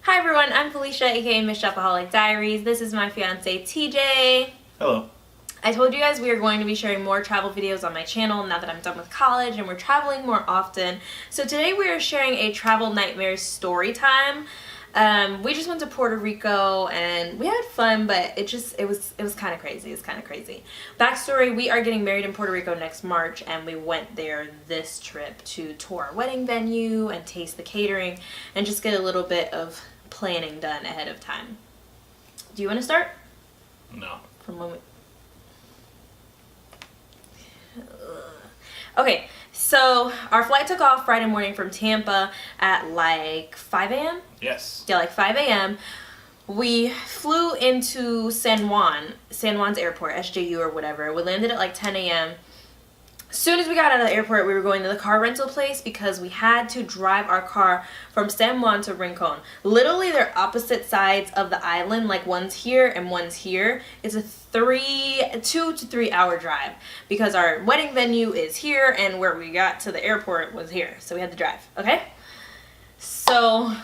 Hi everyone, I'm Felicia, aka Miss Shopaholic Diaries. This is my fiance TJ. Hello. I told you guys we are going to be sharing more travel videos on my channel now that I'm done with college and we're traveling more often. So today we are sharing a travel nightmares story time. We just went to Puerto Rico and we had fun, but it was kind of crazy. It's kind of crazy. Backstory: we are getting married in Puerto Rico next March, and we went there this trip to tour our wedding venue and taste the catering and just get a little bit of planning done ahead of time. Do you want to start? No. From when we... Okay, so our flight took off Friday morning from Tampa at like 5 a.m. Yes. Yeah, like 5 a.m. We flew into San Juan's airport, SJU or whatever. We landed at like 10 a.m. As soon as we got out of the airport, we were going to the car rental place because we had to drive our car from San Juan to Rincon. Literally, they're opposite sides of the island. Like, one's here and one's here. It's a 2 to 3 hour drive because our wedding venue is here and where we got to the airport was here. So we had to drive, okay? So...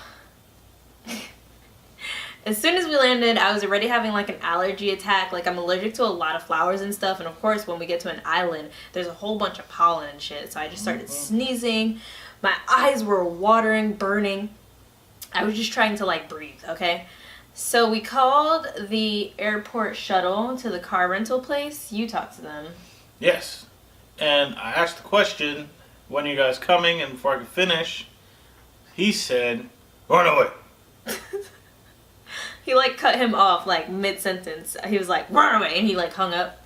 as soon as we landed, I was already having like an allergy attack. Like, I'm allergic to a lot of flowers and stuff. And of course, when we get to an island, there's a whole bunch of pollen and shit. So I just started sneezing. My eyes were watering, burning. I was just trying to like breathe, okay? So we called the airport shuttle to the car rental place. You talked to them. Yes. And I asked the question, when are you guys coming? And before I could finish, he said, run away. He like cut him off like mid-sentence. He was like, run away, and he like hung up.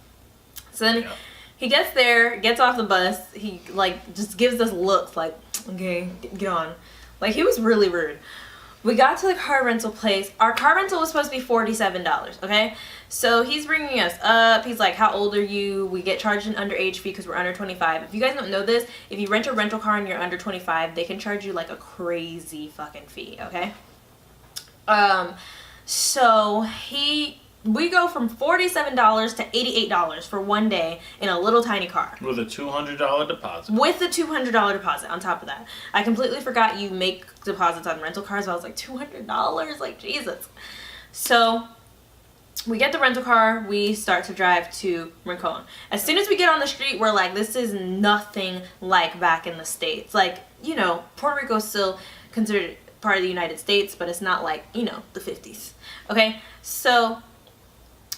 So then he gets there, gets off the bus. He like just gives us looks like, okay, get on. Like, he was really rude. We got to the car rental place. Our car rental was supposed to be $47, okay? So he's bringing us up. He's like, how old are you? We get charged an underage fee because we're under 25. If you guys don't know this, if you rent a rental car and you're under 25, they can charge you like a crazy fucking fee, okay? So we go from $47 to $88 for one day in a little tiny car. With a $200 deposit. With a $200 deposit on top of that. I completely forgot you make deposits on rental cars. I was like, $200? Like, Jesus. So we get the rental car. We start to drive to Rincon. As soon as we get on the street, we're like, this is nothing like back in the States. Like, you know, Puerto Rico is still considered part of the United States, but it's not like, you know, the 50s. Okay, so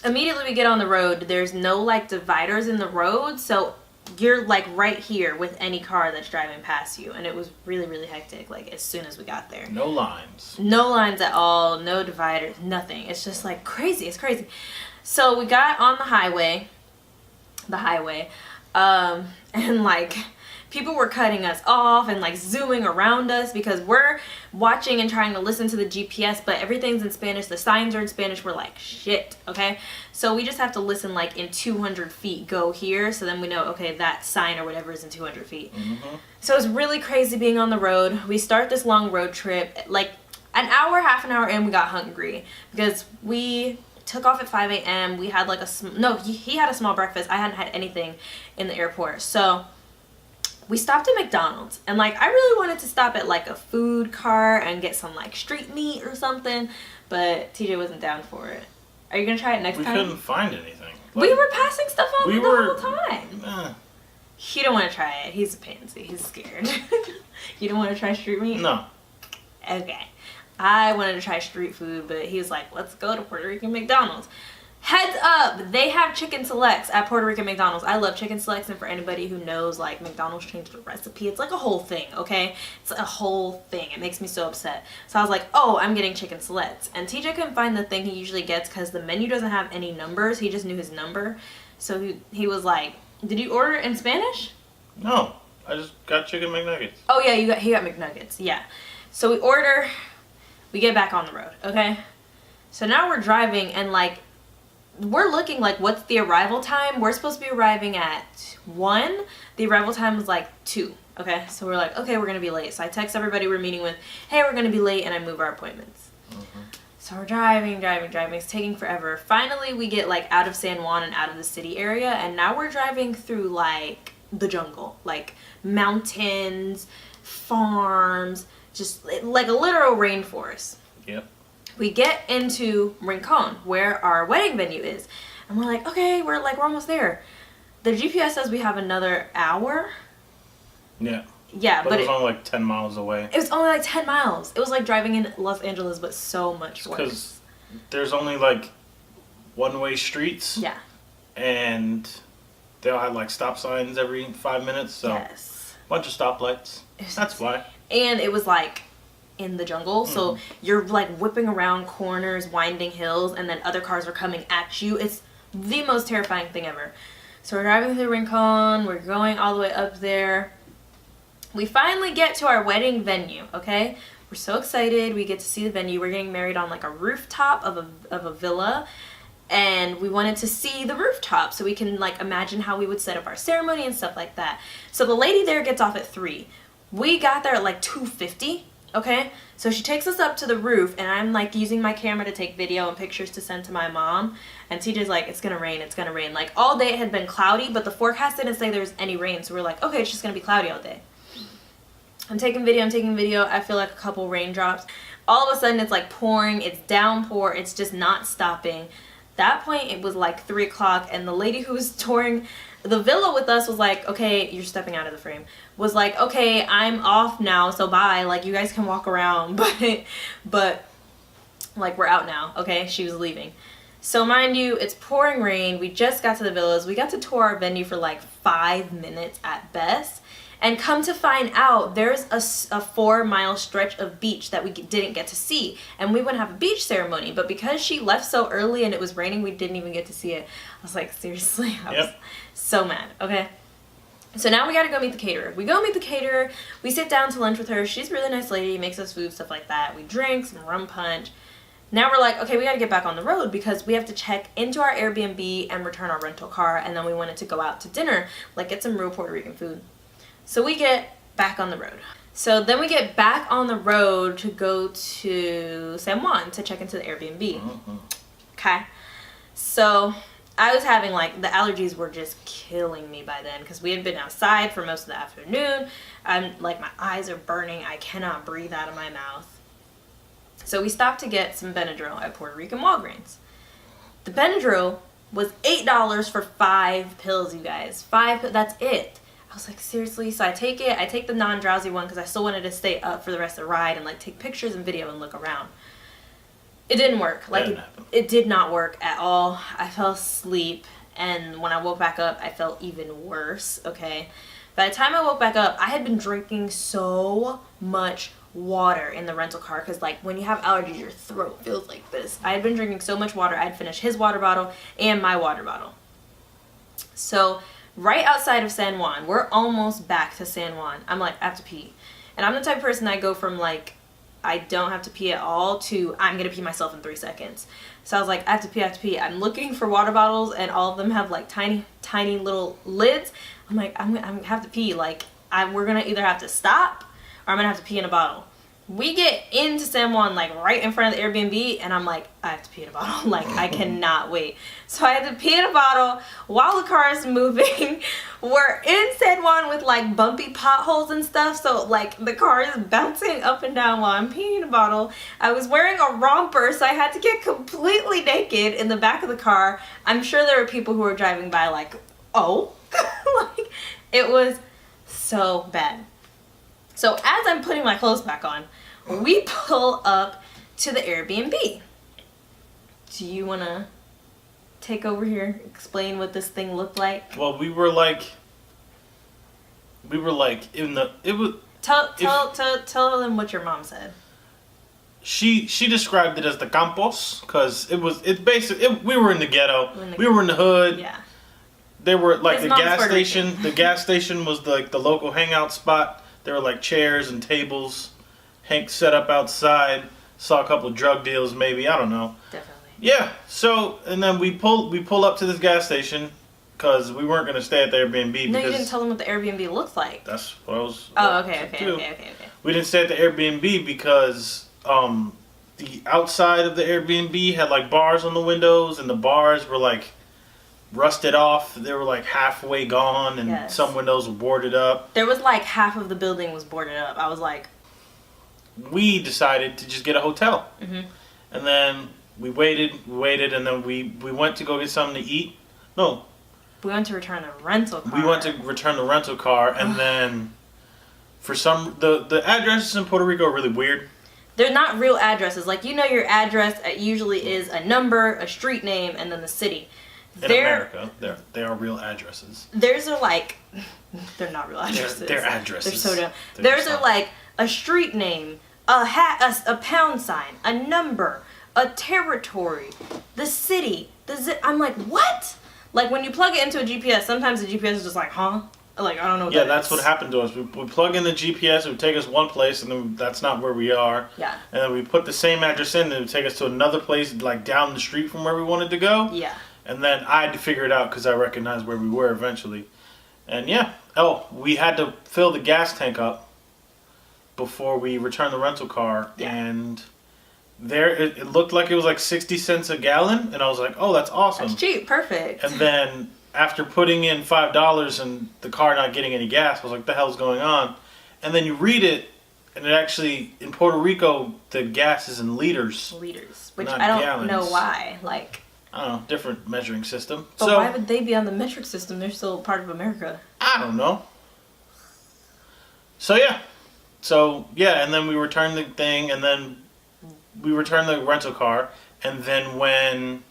immediately we get on the road. There's no like dividers in the road, so you're like right here with any car that's driving past you, and it was really, really hectic. Like, as soon as we got there, No lines. no lines at all, no dividers, nothing. It's just like crazy. It's crazy. So we got on the highway, and like people were cutting us off and like zooming around us because we're watching and trying to listen to the GPS, but everything's in Spanish. The signs are in Spanish. We're like, shit, okay? So we just have to listen like in 200 feet, go here. So then we know, okay, that sign or whatever is in 200 feet. So it's really crazy being on the road. We start this long road trip. Like half an hour in, we got hungry because we took off at 5 a.m. We had like he had a small breakfast. I hadn't had anything in the airport. So we stopped at McDonald's, and like I really wanted to stop at like a food cart and get some like street meat or something, but TJ wasn't down for it. Are you gonna try it next time? We couldn't find anything. We were passing stuff on the whole time. He don't want to try it. He's a pansy. He's scared. You don't want to try street meat? No. Okay. I wanted to try street food, but he was like, let's go to Puerto Rican McDonald's. Heads up, they have chicken selects at Puerto Rican McDonald's. I love chicken selects, and for anybody who knows, like, McDonald's changed the recipe. It's like a whole thing, okay? It's a whole thing. It makes me so upset. So I was like, oh, I'm getting chicken selects. And TJ couldn't find the thing he usually gets because the menu doesn't have any numbers. He just knew his number. So he was like, did you order it in Spanish? No, I just got chicken McNuggets. Oh, yeah, he got McNuggets, yeah. So we order, we get back on the road, okay? So now we're driving, and like, we're looking like, what's the arrival time? We're supposed to be arriving at 1. The arrival time was like 2. Okay, so we're like, okay, we're gonna be late. So I text everybody we're meeting with, hey, we're gonna be late, and I move our appointments. So we're driving. It's taking forever. Finally, we get like out of San Juan and out of the city area, and now we're driving through like the jungle, like mountains, farms, just like a literal rainforest. Yep. We get into Rincon, where our wedding venue is. And we're like, okay, we're almost there. The GPS says we have another hour. Yeah. Yeah, but it was only like 10 miles away. It was only like 10 miles. It was like driving in Los Angeles, but so much worse. Because there's only like one-way streets. Yeah. And they all had like stop signs every 5 minutes. So yes. Bunch of stoplights. That's why. And it was like in the jungle. So you're like whipping around corners, winding hills, and then other cars are coming at you. It's the most terrifying thing ever. So we're driving through Rincon. We're going all the way up there. We finally get to our wedding venue, okay? We're so excited. We get to see the venue. We're getting married on like a rooftop of a villa. And we wanted to see the rooftop so we can like imagine how we would set up our ceremony and stuff like that. So the lady there gets off at 3. We got there at like 2:50, okay? So she takes us up to the roof, and I'm like using my camera to take video and pictures to send to my mom. And TJ's like, it's gonna rain, it's gonna rain. Like all day it had been cloudy, but the forecast didn't say there was any rain. So we're like, okay, it's just gonna be cloudy all day. I'm taking video. I feel like a couple raindrops. All of a sudden it's like pouring, it's downpour, it's just not stopping. That point it was like 3 o'clock, and the lady who was touring the villa with us was like, okay, you're stepping out of the frame. Was like, okay, I'm off now, so bye. Like you guys can walk around, but like we're out now, okay? She was leaving. So mind you, it's pouring rain. We just got to the villas. We got to tour our venue for like 5 minutes at best. And come to find out, there's a 4-mile stretch of beach that we didn't get to see. And we wouldn't have a beach ceremony. But because she left so early and it was raining, we didn't even get to see it. I was like, seriously? I was so mad, okay? So now we gotta go meet the caterer. We go meet the caterer. We sit down to lunch with her. She's a really nice lady, makes us food, stuff like that. We drink some rum punch. Now we're like, okay, we gotta get back on the road because we have to check into our Airbnb and return our rental car. And then we wanted to go out to dinner, like get some real Puerto Rican food. So we get back on the road. So then we get back on the road to go to San Juan to check into the Airbnb. Okay. So I was having like, the allergies were just killing me by then because we had been outside for most of the afternoon. I'm like, my eyes are burning. I cannot breathe out of my mouth. So we stopped to get some Benadryl at Puerto Rican Walgreens. The Benadryl was $8 for 5 pills, you guys. 5, that's it. I was like, seriously? So I take it. I take the non-drowsy one because I still wanted to stay up for the rest of the ride and like take pictures and video and look around. It didn't work. Like it did not work at all. I fell asleep, and when I woke back up, I felt even worse, okay? By the time I woke back up, I had been drinking so much water in the rental car because like when you have allergies, your throat feels like this. I had been drinking so much water. I had finished his water bottle and my water bottle. So right outside of San Juan, we're almost back to San Juan. I'm like, I have to pee. And I'm the type of person that I go from like, I don't have to pee at all to I'm gonna pee myself in 3 seconds. So I was like, I have to pee. I'm looking for water bottles and all of them have like tiny little lids. I'm like, I'm gonna have to pee. Like, we're gonna either have to stop or I'm gonna have to pee in a bottle. We get into San Juan, like right in front of the Airbnb, and I'm like, I have to pee in a bottle. Like, I cannot wait. So I had to pee in a bottle while the car is moving. We're in San Juan with like bumpy potholes and stuff, so like the car is bouncing up and down while I'm peeing in a bottle. I was wearing a romper, so I had to get completely naked in the back of the car. I'm sure there were people who were driving by like, oh. Like, it was so bad. So as I'm putting my clothes back on, we pull up to the Airbnb. Do you want to take over here, explain what this thing looked like? Well, we were like in the, it was. Tell them what your mom said. She described it as the campos because it's basically, we were in the ghetto. We were in the hood. Yeah. There were like His the mom's gas Puerto station. Rican. The gas station was like the local hangout spot. There were like chairs and tables. Hank set up outside. Saw a couple of drug deals, maybe. I don't know. Definitely. Yeah. So and then we pull up to this gas station because we weren't gonna stay at the Airbnb. No, you didn't tell them what the Airbnb looks like. That's what I was. Oh, okay. We didn't stay at the Airbnb because the outside of the Airbnb had like bars on the windows, and the bars were like rusted off. They were like halfway gone, and some windows were boarded up. There was like half of the building was boarded up. I was like, we decided to just get a hotel. Mm-hmm. And then we waited, and then we went to go get something to eat. No. We went to return the rental car. We went to return the rental car, and then for the addresses in Puerto Rico are really weird. They're not real addresses. Like, your address usually is a number, a street name, and then the city. In America, they are real addresses. Theirs are like, they're not real addresses. They're addresses. They're so dumb. Theirs are like a street name, a pound sign, a number, a territory, the city, I'm like, what? Like, when you plug it into a GPS, sometimes the GPS is just like, huh? Like, I don't know what that that's is. what happened to us. We plug in the GPS, it would take us one place, and then that's not where we are. Yeah. And then we put the same address in, and it would take us to another place, like, down the street from where we wanted to go. Yeah. And then I had to figure it out because I recognized where we were eventually. And yeah. Oh, we had to fill the gas tank up before we returned the rental car. Yeah. And there, it looked like it was like 60 cents a gallon. And I was like, oh, that's awesome. That's cheap. Perfect. And then after putting in $5 and the car not getting any gas, I was like, the hell's going on? And then you read it, and it actually, in Puerto Rico, the gas is in liters. Liters. Which not I don't gallons. know why. Like, I don't know, different measuring system. but why would they be on the metric system? They're still part of America. I don't know. So yeah, and then we returned the thing, and then we returned the rental car, and then when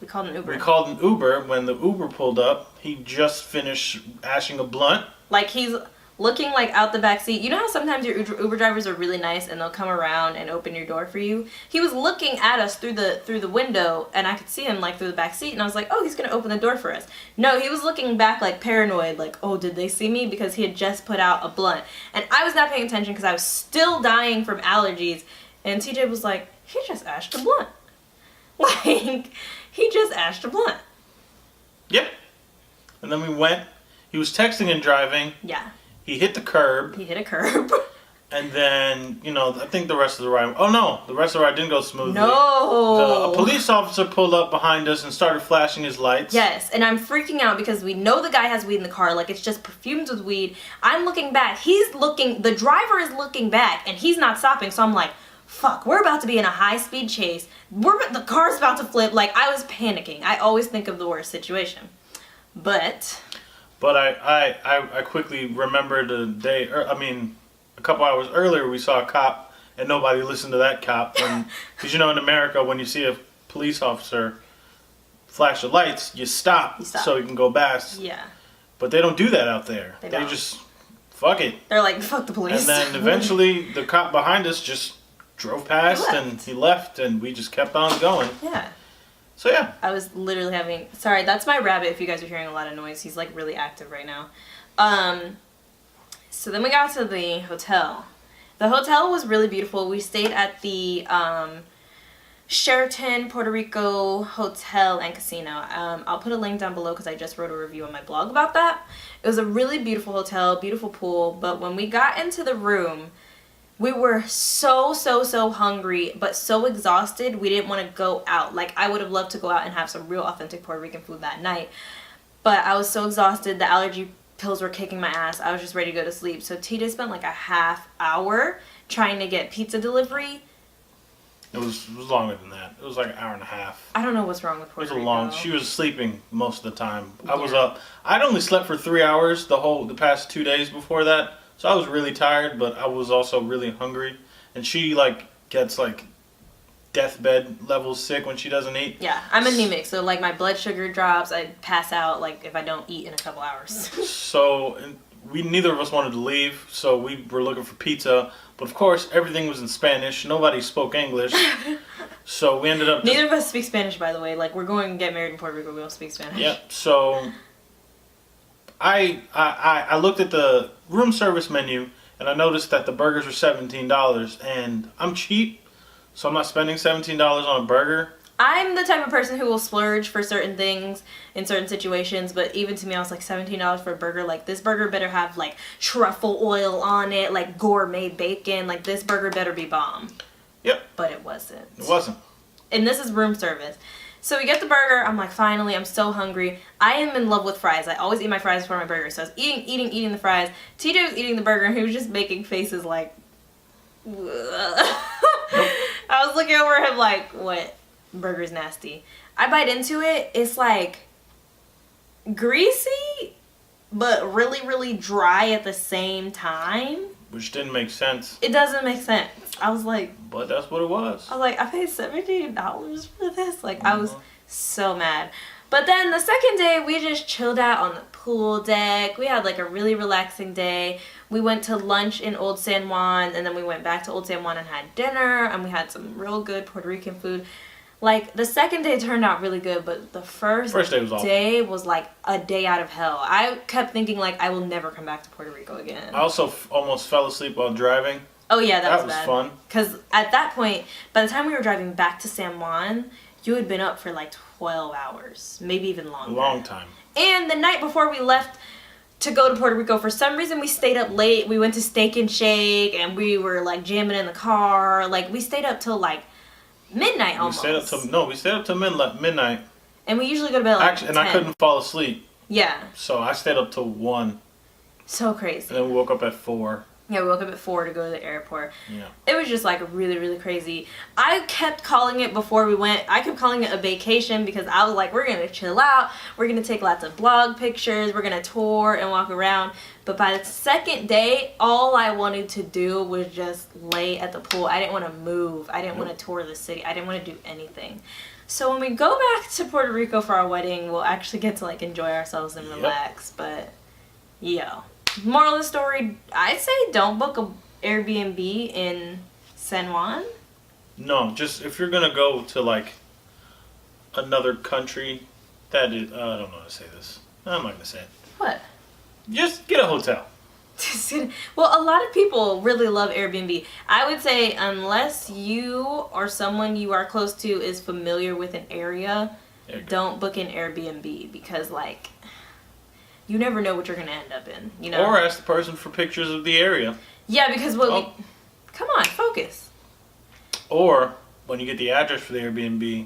We called an Uber. when the Uber pulled up, he just finished ashing a blunt. Like, he's looking, like, out the back seat. You know how sometimes your Uber drivers are really nice and they'll come around and open your door for you? He was looking at us through the window, and I could see him, like, through the back seat, and I was like, oh, he's gonna open the door for us. No, he was looking back, like, paranoid, like, oh, did they see me? Because he had just put out a blunt. And I was not paying attention because I was still dying from allergies, and TJ was like, he just ashed a blunt. Like, he just ashed a blunt. Yeah. And then we went. He was texting and driving. Yeah. He hit the curb. He hit a curb. And then, I think the rest of the ride... Oh, no. The rest of the ride didn't go smoothly. No. A police officer pulled up behind us and started flashing his lights. Yes, and I'm freaking out because we know the guy has weed in the car. Like, it's just perfumed with weed. I'm looking back. The driver is looking back, and he's not stopping. So I'm like, fuck, we're about to be in a high-speed chase. The car's about to flip. Like, I was panicking. I always think of the worst situation. But I quickly remembered a couple hours earlier we saw a cop and nobody listened to that cop. Because in America, when you see a police officer flash the lights, you stop so you can go past. Yeah. But they don't do that out there. They just, fuck it. They're like, fuck the police. And then eventually the cop behind us just drove past and he left and we just kept on going. Yeah. So yeah. I was literally sorry, that's my rabbit if you guys are hearing a lot of noise. He's like really active right now. So then we got to the hotel. The hotel was really beautiful. We stayed at the Sheraton Puerto Rico Hotel and Casino. I'll put a link down below because I just wrote a review on my blog about that. It was a really beautiful hotel, beautiful pool, but when we got into the room, we were so hungry, but so exhausted, we didn't want to go out. Like, I would have loved to go out and have some real authentic Puerto Rican food that night, but I was so exhausted, the allergy pills were kicking my ass, I was just ready to go to sleep. So TJ spent like a half hour trying to get pizza delivery. It was longer than that. It was like an hour and a half. I don't know what's wrong with Puerto Rico. She was sleeping most of the time. I was up. I'd only slept for 3 hours the past 2 days before that. So I was really tired, but I was also really hungry. And she gets deathbed level sick when she doesn't eat. Yeah, I'm anemic, so my blood sugar drops. I pass out if I don't eat in a couple hours. So neither of us wanted to leave, so we were looking for pizza. But of course, everything was in Spanish. Nobody spoke English. So we ended up... Neither of us speak Spanish, by the way. We're going to get married in Puerto Rico. We don't speak Spanish. Yeah, so... I looked at the room service menu and I noticed that the burgers were $17 and I'm cheap, so I'm not spending $17 on a burger. I'm the type of person who will splurge for certain things in certain situations, but even to me I was like, $17 for a burger, this burger better have truffle oil on it, gourmet bacon, this burger better be bomb. Yep. But it wasn't. It wasn't. And this is room service. So we get the burger, I'm like, finally, I'm so hungry. I am in love with fries. I always eat my fries before my burger. So I was eating the fries. TJ was eating the burger and he was just making faces I was looking over him like, what? Burger's nasty. I bite into it. It's like greasy, but really, really dry at the same time. Which didn't make sense. It doesn't make sense. I was like, but that's what it was. I was like, I paid $17 for this. Like, I was so mad. But then the second day, we just chilled out on the pool deck. We had like a really relaxing day. We went to lunch in Old San Juan, and then we went back to Old San Juan and had dinner, and we had some real good Puerto Rican food. Like, the second day turned out really good, but the first day was like a day out of hell. I kept thinking, like, I will never come back to Puerto Rico again. I also almost fell asleep while driving. Oh, yeah, that was bad. bad. Fun. Because at that point, by the time we were driving back to San Juan, you had been up for like 12 hours, maybe even longer. A long time. And the night before we left to go to Puerto Rico, for some reason we stayed up late. We went to Steak and Shake, and we were like jamming in the car. Like, we stayed up till like midnight almost. We stayed up till midnight. And we usually go to bed like 10. And I couldn't fall asleep. Yeah. So I stayed up till 1. So crazy. And then we woke up at 4. Yeah, we woke up at 4 to go to the airport. Yeah. It was just like really, really crazy. I kept calling it before we went. I kept calling it a vacation because I was like, we're going to chill out. We're going to take lots of blog pictures. We're going to tour and walk around. But by the second day, all I wanted to do was just lay at the pool. I didn't want to move. I didn't want to tour the city. I didn't want to do anything. So when we go back to Puerto Rico for our wedding, we'll actually get to like enjoy ourselves and relax. But, yo. Moral of the story, I say don't book a Airbnb in San Juan. No, just if you're going to go to like another country, that is, I don't know how to say this. I'm not going to say it. What? Just get a hotel. Well, a lot of people really love Airbnb. I would say unless you or someone you are close to is familiar with an area, don't book an Airbnb because like you never know what you're going to end up in, you know? Or ask the person for pictures of the area. Yeah, because come on, focus. Or when you get the address for the Airbnb,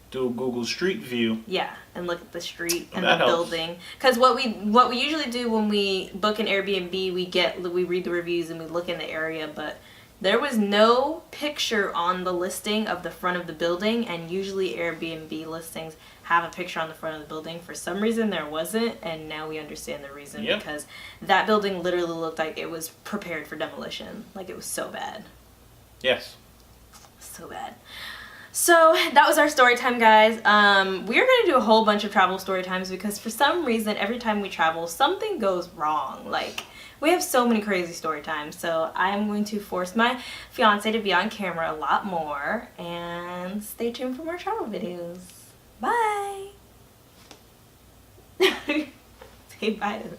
do a Google Street View. Yeah, and look at the street and that the helps. building. Because what we usually do when we book an Airbnb, we read the reviews and we look in the area, but there was no picture on the listing of the front of the building, and usually Airbnb listings have a picture on the front of the building. For some reason there wasn't, and now we understand the reason. Yep. Because that building literally looked like it was prepared for demolition. Like, it was so bad. Yes. So bad. So that was our story time, guys. We're going to do a whole bunch of travel story times because for some reason every time we travel something goes wrong. Like, we have so many crazy story times. So I'm going to force my fiance to be on camera a lot more, and stay tuned for more travel videos. Bye. Say bye to them.